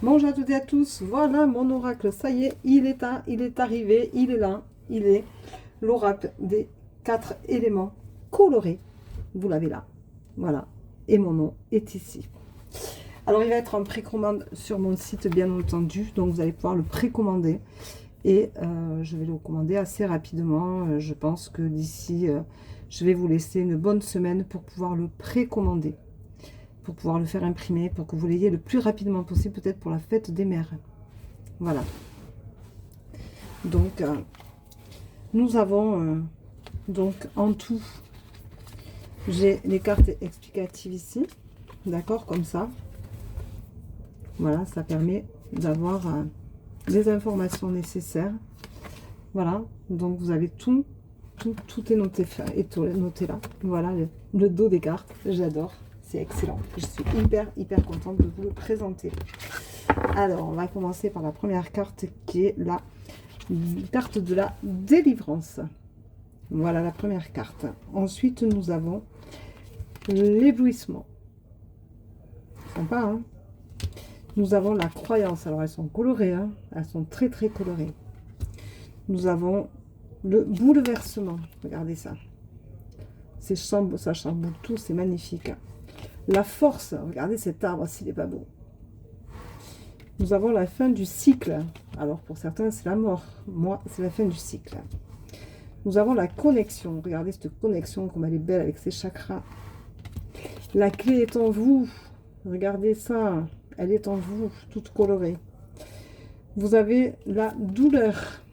Bonjour à toutes et à tous, voilà mon oracle, ça y est, il est arrivé, il est là, il est l'oracle des 4 éléments colorés, vous l'avez là, voilà, et mon nom est ici. Alors il va être en précommande sur mon site bien entendu, donc vous allez pouvoir le précommander et je vais le commander assez rapidement, je pense que d'ici, je vais vous laisser une bonne semaine pour pouvoir le précommander, pour pouvoir le faire imprimer, pour que vous l'ayez le plus rapidement possible, peut-être pour la fête des mères. Voilà. Donc, nous avons donc en tout, j'ai les cartes explicatives ici, d'accord, comme ça. Voilà, ça permet d'avoir les informations nécessaires. Voilà, donc vous avez tout est noté, noté là. Voilà, le dos des cartes, j'adore. C'est excellent. Je suis hyper contente de vous le présenter. Alors, on va commencer par la première carte qui est la carte de la délivrance. Voilà la première carte. Ensuite, nous avons l'éblouissement. Sympa, hein? Nous avons la croyance. Alors, elles sont colorées, hein? Elles sont très colorées. Nous avons le bouleversement. Regardez ça. Ça chamboule tout, c'est magnifique. La force, regardez cet arbre s'il n'est pas beau. Nous avons la fin du cycle. Alors pour certains c'est la mort, moi c'est la fin du cycle. Nous avons la connexion, regardez cette connexion comme elle est belle avec ses chakras. La clé est en vous, regardez ça, elle est en vous, toute colorée. Vous avez la douleur,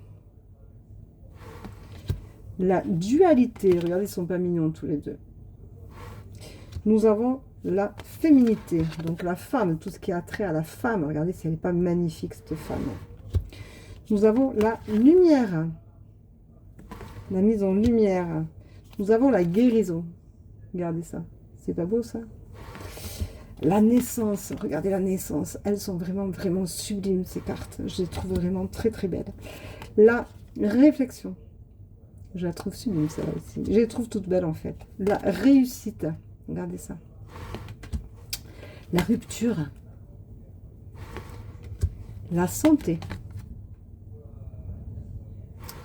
la dualité, regardez ils sont pas mignons tous les deux. Nous avons la féminité, donc la femme, tout ce qui a trait à la femme. Regardez si elle n'est pas magnifique, cette femme. Nous avons la lumière, la mise en lumière. Nous avons la guérison. Regardez ça, c'est pas beau ça? La naissance, regardez la naissance. Elles sont vraiment sublimes ces cartes. Je les trouve vraiment très belles. La réflexion, je la trouve sublime celle-là aussi. Je les trouve toutes belles en fait. La réussite, regardez ça. La rupture, la santé,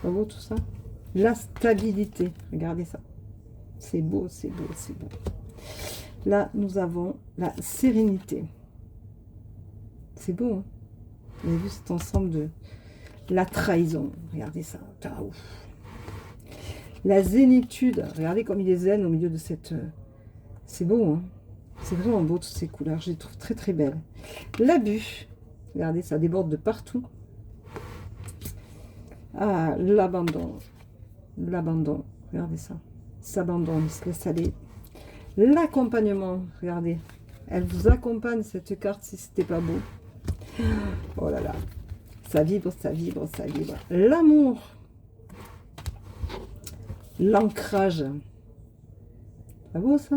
pas beau tout ça? La stabilité, regardez ça, c'est beau, c'est beau, c'est beau. Là, nous avons la sérénité, c'est beau, hein? Vous avez vu cet ensemble de la trahison, regardez ça, la zénitude, regardez comme il est zen au milieu de cette... C'est beau, hein? C'est vraiment beau, toutes ces couleurs. Je les trouve très belles. L'abus. Regardez, ça déborde de partout. Ah, l'abandon. L'abandon. Regardez ça. S'abandonne, se laisse aller. L'accompagnement. Regardez. Elle vous accompagne, cette carte, si c'était pas beau. Oh là là. Ça vibre, ça vibre, ça vibre. L'amour. L'ancrage. Pas beau, ça?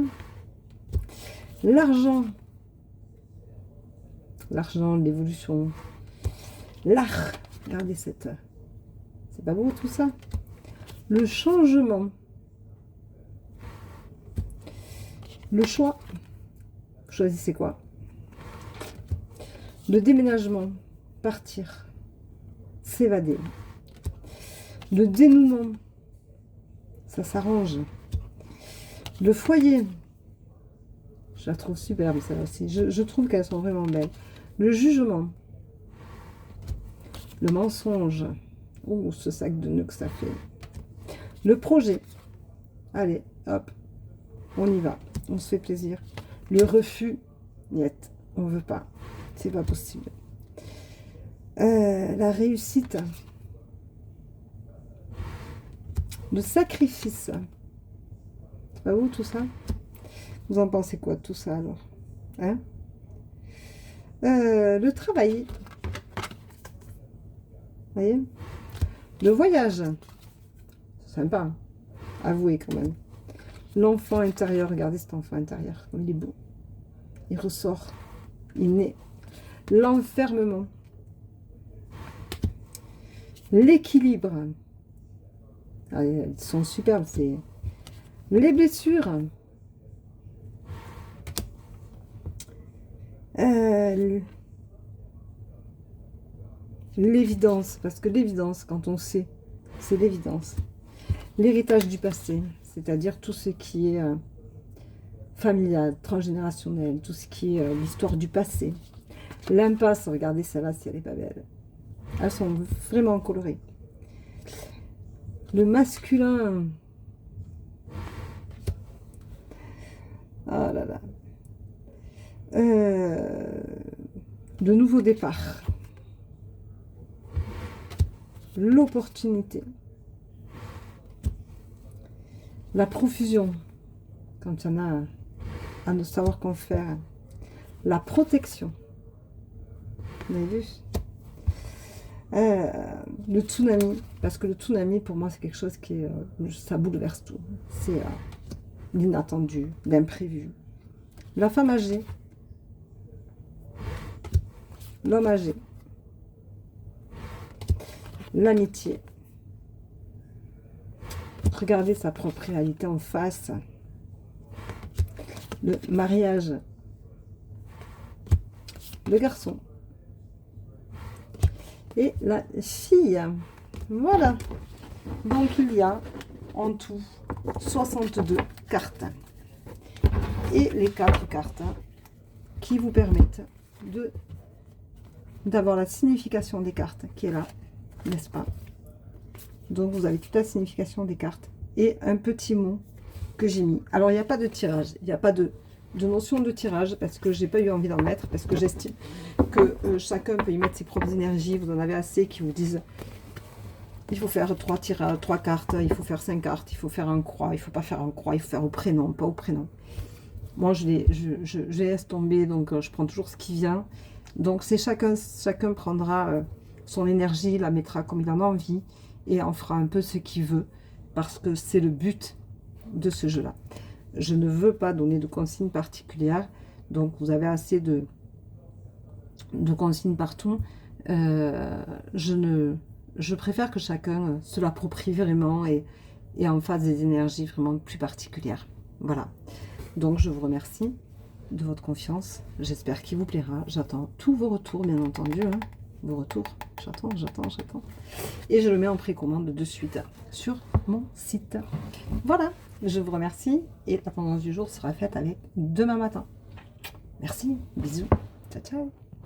L'argent, l'évolution, l'art, regardez cette, c'est pas beau tout ça? Le changement, le choix, choisissez quoi? Le déménagement, partir, s'évader, le dénouement, ça s'arrange, le foyer. Je la trouve superbe, celle aussi. Je trouve qu'elles sont vraiment belles. Le jugement. Le mensonge. Oh, ce sac de nœuds que ça fait. Le projet. Allez, hop. On y va. On se fait plaisir. Le refus. Niet. On veut pas. C'est pas possible. La réussite. Le sacrifice. C'est pas beau tout ça? Vous en pensez quoi de tout ça alors, hein? Le travail. Vous voyez? Le voyage. C'est sympa, hein? Avouez quand même. L'enfant intérieur, regardez cet enfant intérieur, comme il est beau. Il ressort, il naît. L'enfermement. L'équilibre. Elles sont superbes, c'est... Les blessures. l'évidence, parce que l'évidence, quand on sait, c'est l'évidence. L'héritage du passé, c'est-à-dire tout ce qui est familial, transgénérationnel, tout ce qui est l'histoire du passé. L'impasse, regardez celle-là si elle n'est pas belle. Elles sont vraiment colorées. Le masculin. Ah là là. De nouveaux départs. L'opportunité. La profusion. Quand il y en a à ne savoir qu'en faire. La protection. Vous avez vu? Le tsunami. Parce que le tsunami, pour moi, c'est quelque chose qui est... ça bouleverse tout. C'est l'inattendu, l'imprévu. La femme âgée. L'homme âgé. L'amitié. Regardez sa propre réalité en face. Le mariage. Le garçon. Et la fille. Voilà. Donc il y a en tout 62 cartes. Et les 4 cartes qui vous permettent d'avoir la signification des cartes qui est là, n'est-ce pas? Donc vous avez toute la signification des cartes et un petit mot que j'ai mis. Alors il n'y a pas de tirage, il n'y a pas de notion de tirage parce que j'ai pas eu envie d'en mettre, parce que j'estime que chacun peut y mettre ses propres énergies. Vous en avez assez qui vous disent il faut faire 3 tirages, 3 cartes, il faut faire 5 cartes, il faut faire un croix, il faut pas faire un croix, il faut faire au prénom, pas au prénom. Moi je laisse tomber, donc je prends toujours ce qui vient. Donc c'est chacun prendra son énergie, la mettra comme il en a envie et en fera un peu ce qu'il veut, parce que c'est le but de ce jeu là. Je ne veux pas donner de consignes particulières, donc vous avez assez de consignes partout. Je préfère que chacun se l'approprie vraiment et en fasse des énergies vraiment plus particulières. Voilà, donc je vous remercie de votre confiance, j'espère qu'il vous plaira. J'attends tous vos retours, bien entendu, hein. Vos retours, j'attends. Et je le mets en précommande de suite sur mon site. Voilà, je vous remercie et la tendance du jour sera faite avec demain matin. Merci, bisous, ciao ciao.